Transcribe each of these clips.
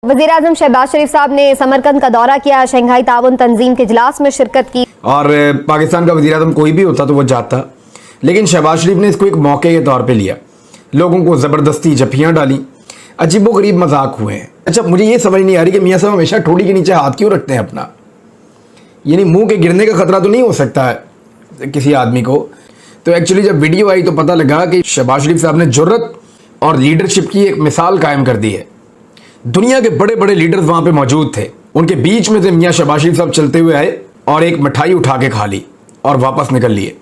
वज़ीर-ए-आज़म शहबाज शरीफ साहब ने समरकंद का दौरा किया, शंघाई ताउन तंजीम के इजलास में शिरकत की। और पाकिस्तान का वज़ीर-ए-आज़म कोई भी होता तो वो जाता, लेकिन शहबाज शरीफ ने इसको एक मौके के तौर पे लिया, लोगों को ज़बरदस्ती जफ्फियाँ डाली, अजीबोगरीब मजाक हुए हैं। अच्छा, मुझे ये समझ नहीं आ रही कि मियाँ साहब हमेशा ठोड़ी के नीचे हाथ क्यों रखते हैं अपना, यानी मुंह के गिरने का खतरा तो नहीं हो सकता है किसी आदमी को। तो एक्चुअली जब वीडियो आई तो पता लगा कि शहबाज शरीफ साहब ने जुर्रत और लीडरशिप की एक मिसाल कायम कर दी है। दुनिया के बड़े बड़े लीडर्स वहां पे मौजूद थे, उनके बीच में से मियां शहबाज शरीफ साहब चलते हुए आए और एक मिठाई उठा के खा ली और वापस निकल लिए।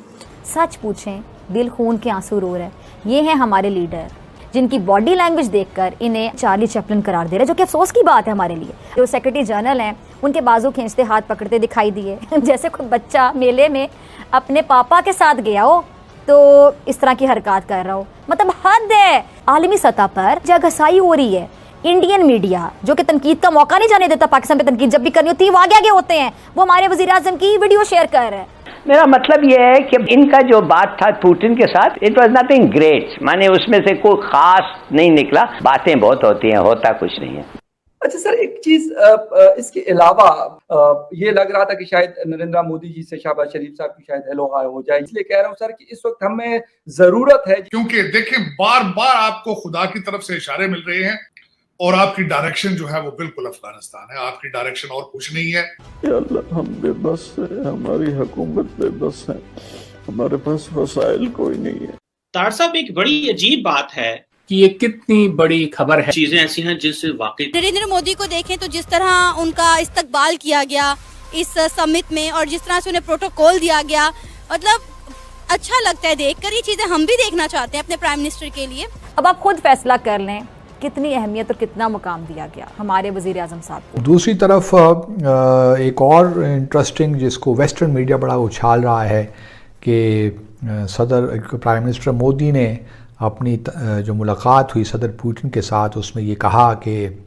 सच पूछें, दिल खून के आंसू रो रहे। ये हैं हमारे लीडर जिनकी बॉडी लैंग्वेज देखकर इन्हें चार्ली चैपलिन करार दे रहे, जो कि अफसोस की बात है हमारे लिए। जो सेक्रेटरी जनरल हैं उनके बाजू खींचते हाथ पकड़ते दिखाई दिए जैसे कोई बच्चा मेले में अपने पापा के साथ गया हो तो इस तरह की हरकत कर रहा हो। मतलब हद है। आलमी सतह पर जगहसाई हो रही है। इंडियन मीडिया जो कि तनकीद का मौका नहीं जाने देता, पाकिस्तान पे तनकीद जब भी करनी होती है वो आगे आगे होते हैं, वो हमारे वज़ीर-ए-आज़म की वीडियो शेयर कर रहे हैं। मेरा मतलब ये है कि इनका जो बात था पुतिन के साथ, इट वॉज नथिंग ग्रेट, माने उसमें से कोई खास नहीं निकला। बातें बहुत होती हैं, होता कुछ नहीं है। अच्छा सर, एक चीज इसके अलावा ये लग रहा था कि शायद नरेंद्र मोदी जी से शहबाज शरीफ साहब की शायद हेलो हाय हो जाए, इसलिए कह रहा हूँ सर कि इस वक्त हमें जरूरत है, क्योंकि देखिए बार बार आपको खुदा की तरफ से इशारे मिल रहे हैं और आपकी डायरेक्शन जो है वो बिल्कुल अफगानिस्तान है, आपकी डायरेक्शन और कुछ नहीं है। या अल्लाह, हम बेबस है, हमारी हुकूमत बेबस है, हमारे पास वसाइल कोई नहीं है। तार साहब, एक बड़ी अजीब बात है कि ये कितनी बड़ी खबर है। चीजें ऐसी हैं जिससे वाकई नरेंद्र मोदी को देखें तो जिस तरह उनका इस्तकबाल किया गया इस समिट में और जिस तरह से उन्हें प्रोटोकॉल दिया गया, मतलब अच्छा लगता है देखकर। ये चीजें हम भी देखना चाहते हैं अपने प्राइम मिनिस्टर के लिए। अब आप खुद फैसला कर लें कितनी अहमियत और कितना मुकाम दिया गया हमारे वज़ीर-ए-आज़म साहब को। दूसरी तरफ एक और इंटरेस्टिंग जिसको वेस्टर्न मीडिया बड़ा उछाल रहा है कि प्राइम मिनिस्टर मोदी ने अपनी जो मुलाकात हुई सदर पुतिन के साथ, उसमें ये कहा कि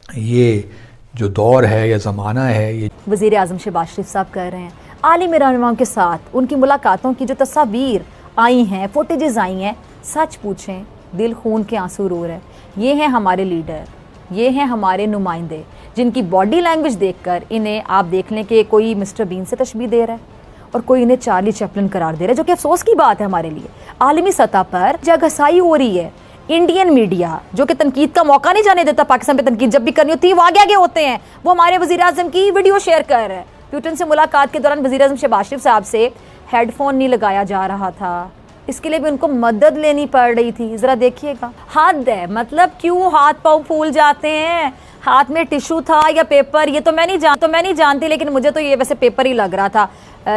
ये जो दौर है या ज़माना है, ये वज़ीर-ए-आज़म शहबाज शरीफ साहब कह रहे हैं आलिम रहनुमाओं के साथ उनकी मुलाकातों की जो तस्वीर आई हैं, फुटेजेस आई हैं, सच पूछें दिल खून के आंसू रो रहे। ये हैं हमारे लीडर, ये हैं हमारे नुमाइंदे जिनकी बॉडी लैंग्वेज देखकर इन्हें आप देख लें कि कोई मिस्टर बीन से तशबीह दे रहा है और कोई इन्हें चार्ली चैपलिन करार दे रहा है, जो कि अफसोस की बात है हमारे लिए। आलमी सतह पर जगहसाई हो रही है। इंडियन मीडिया जो कि तनकीद का मौका नहीं जाने देता, पाकिस्तान पे तनकीद जब भी करनी होती है वो आगे आगे होते हैं, वो हमारे वज़ीर-ए-आज़म की वीडियो शेयर कर रहे हैं। पुतिन से मुलाकात के दौरान वज़ीर-ए-आज़म शहबाज शरीफ साहब से हेडफोन नहीं लगाया जा रहा था, इसके लिए भी उनको मदद लेनी पड़ रही थी। जरा देखिएगा, हद है। मतलब क्यों हाथ पाँव फूल जाते हैं। हाथ में टिश्यू था या पेपर, ये तो मैं नहीं जानती, लेकिन मुझे तो ये वैसे पेपर ही लग रहा था,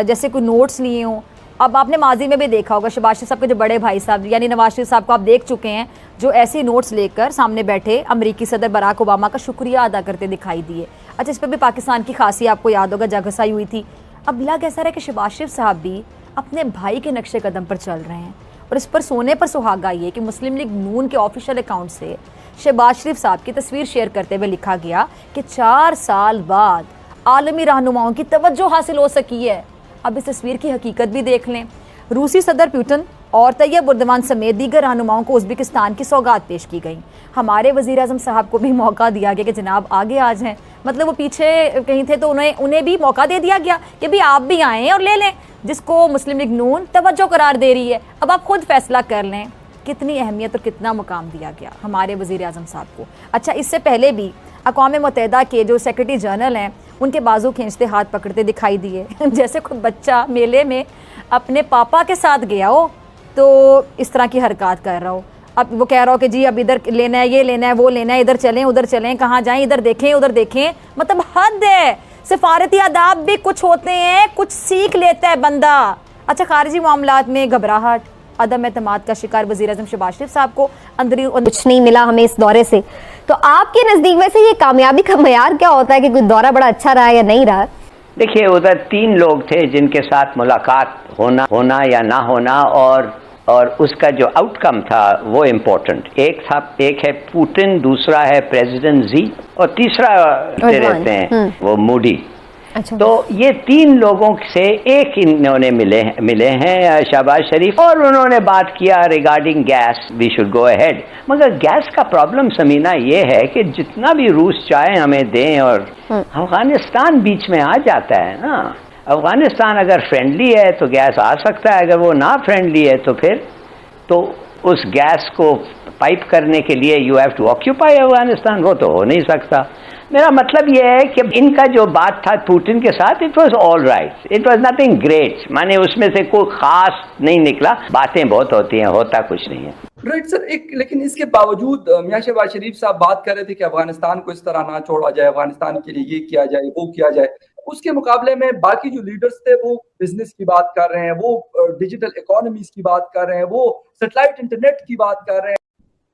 जैसे कोई नोट्स लिए हों। अब आपने माजी में भी देखा होगा शहबाज शरीफ साहब के जो बड़े भाई साहब यानी नवाज शरीफ साहब को आप देख चुके हैं, जो ऐसे नोट्स लेकर सामने बैठे अमरीकी सदर बराक ओबामा का शुक्रिया अदा करते दिखाई दिए। अच्छा, इस पर भी पाकिस्तान की खासी आपको याद होगा जगहसाई हुई थी। अब लग ऐसा रहा है कि शहबाज शरीफ साहब भी अपने भाई के नक्शे कदम पर चल रहे हैं और इस पर सोने पर सुहागा ये कि मुस्लिम लीग नून के ऑफिशियल अकाउंट से शहबाज शरीफ साहब की तस्वीर शेयर करते हुए लिखा गया कि 4 साल बाद आलमी रहनुमाओं की तवज्जो हासिल हो सकी है। अब इस तस्वीर की हकीकत भी देख लें। रूसी सदर पुतिन और तैयब उर्दवान समेत दीगर रहनुमाओं को उज़्बेकिस्तान की सौगात पेश की गई। हमारे वज़ीर-ए-आज़म साहब को भी मौका दिया गया कि जनाब आगे आ जाएं। मतलब वो पीछे कहीं थे तो उन्हें भी मौका दे दिया गया कि भी आप भी आएँ और ले लें, जिसको मुस्लिम लीग नून तवज्जो करार दे रही है। अब आप खुद फैसला कर लें कितनी अहमियत और कितना मुकाम दिया गया हमारे वज़ीर-ए-आज़म साहब को। अच्छा, इससे पहले भी अक़वाम मुत्तहिदा के जो सेक्रेटरी जनरल हैं उनके बाजू खींचते हाथ पकड़ते दिखाई दिए जैसे कोई बच्चा मेले में अपने पापा के साथ गया हो तो इस तरह की हरकत कर रहा हो। अब वो कह रहा हो कि जी अब इधर लेना है, ये लेना है, वो लेना है, इधर चलें उधर चलें, कहाँ जाएं, इधर देखें उधर देखें। मतलब हद है। सिफारती आदाब भी कुछ होते हैं, कुछ सीख लेता है बंदा। अच्छा, खारजी मामलात में घबराहट, अदम एतमाद का शिकार वज़ीर-ए-आज़म शहबाज शरीफ साहब को अंदरी कुछ नहीं मिला हमें इस दौरे से। तो आपके नज़दीक वैसे ये कामयाबी का मयार क्या होता है कि कोई दौरा बड़ा अच्छा रहा या नहीं रहा? देखिए, उधर 3 लोग थे जिनके साथ मुलाकात होना या ना होना और उसका जो आउटकम था वो इम्पोर्टेंट। एक है पुतिन, दूसरा है प्रेसिडेंट जी और तीसरा रहते हैं वो मोदी। अच्छा। तो ये 3 लोगों से एक इन्होंने मिले हैं शहबाज शरीफ, और उन्होंने बात किया regarding gas, we should go ahead. मगर गैस का प्रॉब्लम समीना ये है कि जितना भी रूस चाहे हमें दें, और अफगानिस्तान बीच में आ जाता है ना। अफगानिस्तान अगर फ्रेंडली है तो गैस आ सकता है, अगर वो ना फ्रेंडली है तो फिर तो उस गैस को पाइप करने के लिए you have to occupy Afghanistan, वो तो हो नहीं सकता। मेरा मतलब ये है कि इनका जो बात था पुतिन के साथ, it was all right, it was nothing great, माने उसमें से कोई खास नहीं निकला, बातें बहुत होती हैं, होता कुछ नहीं है। राइट सर, एक लेकिन इसके बावजूद मियां शहबाज शरीफ साहब बात कर रहे थे कि अफगानिस्तान को इस तरह ना छोड़ा जाए, अफगानिस्तान के लिए ये किया जाए, वो किया जाए। उसके मुकाबले में बाकी जो लीडर्स थे वो बिजनेस की बात कर रहे हैं, वो डिजिटल इकोनॉमीज की बात कर रहे हैं, वो सैटेलाइट इंटरनेट की बात कर रहे हैं।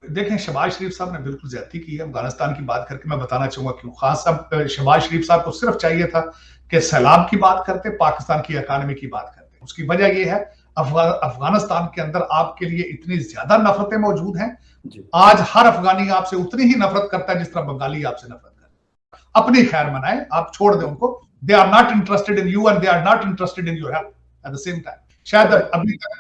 देखें, शहबाज शरीफ साहब ने बिल्कुल ज्यादती की है अफगानिस्तान की बात करके। मैं बताना चाहूंगा क्यों। खास साहब शहबाज शरीफ साहब को सिर्फ चाहिए था कि सैलाब की बात करते, पाकिस्तान की इकानमी की बात करते। उसकी वजह यह है अफगानिस्तान के अंदर आपके लिए इतनी ज्यादा नफरतें मौजूद हैं। आज हर अफगानी आपसे उतनी ही नफरत करता है जिस तरह बंगाली आपसे नफरत करता है। अपनी खैर मनाए, आप छोड़ दें उनको। They are not interested in you and they are not interested in your help at the same time. शायद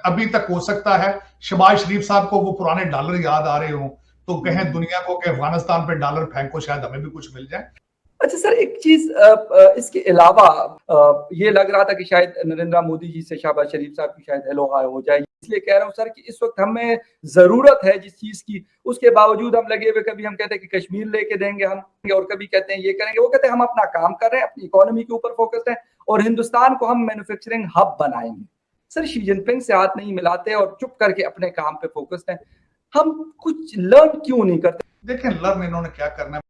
अभी तक हो सकता है शहबाज शरीफ साहब को वो पुराने डॉलर याद आ रहे हो, तो कहें दुनिया को कि अफगानिस्तान पे डॉलर फेंको, शायद हमें भी कुछ मिल जाए। अच्छा सर, एक चीज इसके अलावा ये लग रहा था कि शायद नरेंद्र मोदी जी से शहबाज शरीफ साहब की शायद हेलो हाय हो जाए, इसलिए कह रहा हूँ सर कि इस वक्त हमें जरूरत है जिस चीज की, उसके बावजूद हम लगे हुए, कभी हम कहते हैं कि कश्मीर लेके देंगे हम, और कभी कहते हैं ये करेंगे, वो कहते हैं हम अपना काम कर रहे हैं, अपनी इकोनॉमी के ऊपर फोकस्ड है और हिंदुस्तान को हम मैन्युफैक्चरिंग हब बनाएंगे। सर शी जिनपिंग से हाथ नहीं मिलाते और चुप करके अपने काम पे फोकस्ड है, हम कुछ लर्न क्यों नहीं करते? देखें, लर्न इन्होंने क्या करना है।